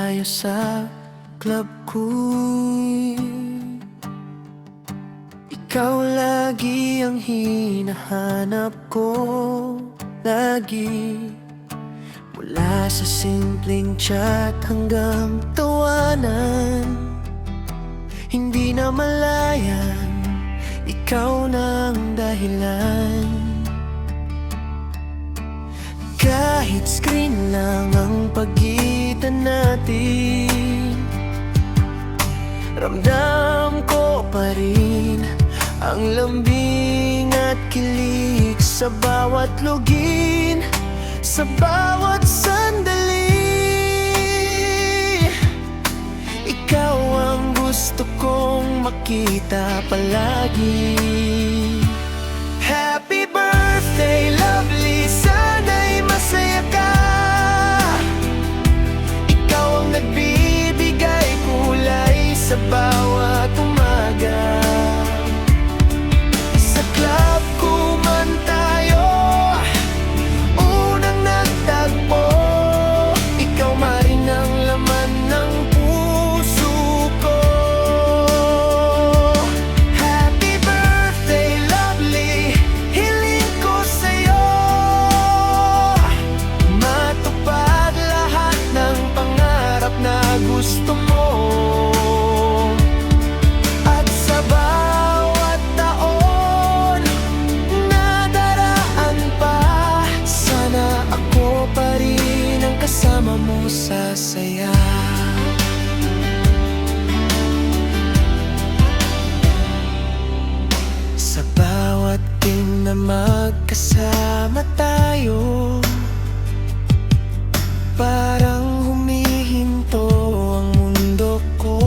tayo sa club ko. Ikaw lagi ang hinahanap ko, lagi. Mula sa simpleng chat hanggang tawanan, hindi na malayan, ikaw na ang dahilan. Kahit screen lang ang pagitan natin, ramdam ko pa rin ang lambing at kilig sa bawat lugin, sa bawat sandali. Ikaw ang gusto kong makita palagi. Happy birthday, lovely, sana'y masaya ka. Ikaw ang nagbibigay kulay sa bawat umaga. Sa club ko man tayo unang nagtagpo, ikaw marin ang laman ng puso ko. Happy birthday, lovely, hiling ko sa'yo matupad lahat ng pangarap na gusto mo. At sa bawat taon na daraan pa, sana ako pa rin ang kasama mo sa saya. Sa bawat team na magkasama tayo, parang humihinto ang mundo ko.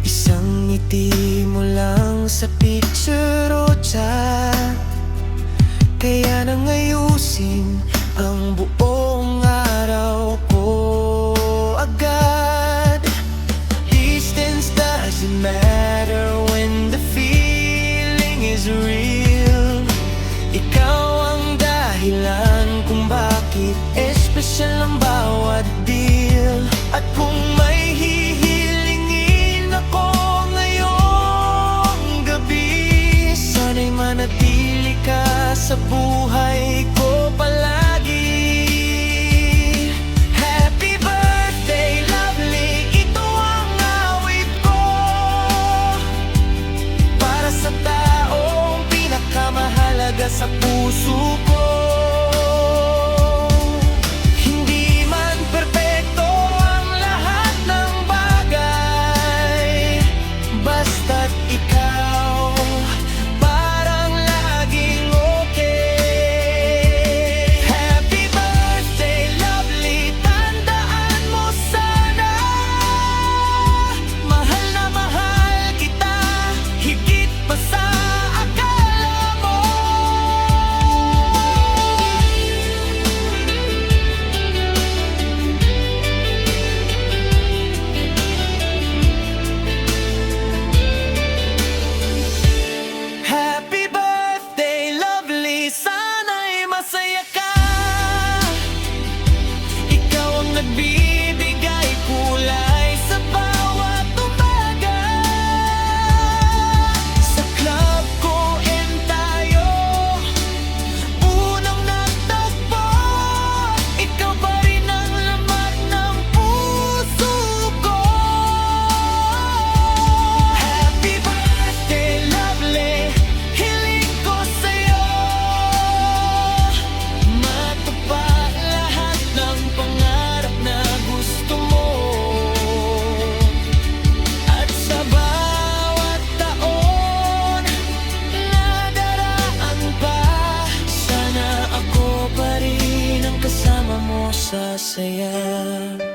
Isang ngiti mo lang sa picture o chat, kaya nang ayusin ang buong araw ko agad. Distance doesn't matter when the feeling is real. Ikaw ang dahilan kung bakit espesyal ang bawat deal. At kung may hihilingin ako ngayong gabi, sana'y manatili ka sa buhay ko palagi. Happy birthday, lovely, ito ang awit ko para sa taong pinakamahalaga sa puso ko. Hindi man perpekto ang lahat ng bagay, basta't ikaw parang laging okay. Happy birthday, lovely, tandaan mo sana, mahal na mahal kita higit pa sa akala mo. Happy birthday, lovely, sana'y masaya ka. Ikaw ang nagbibigay kulay sa bawat umaga. Sa club ko tayo unang nagtagpo, ikaw pa rin ang laman ng puso ko. Happy birthday, lovely, hiling ko sa'yo matupad lahat ng pangarap na gusto mo. At sa bawat taon na daraan pa, sana ako pa rin ang kasama mo sa saya.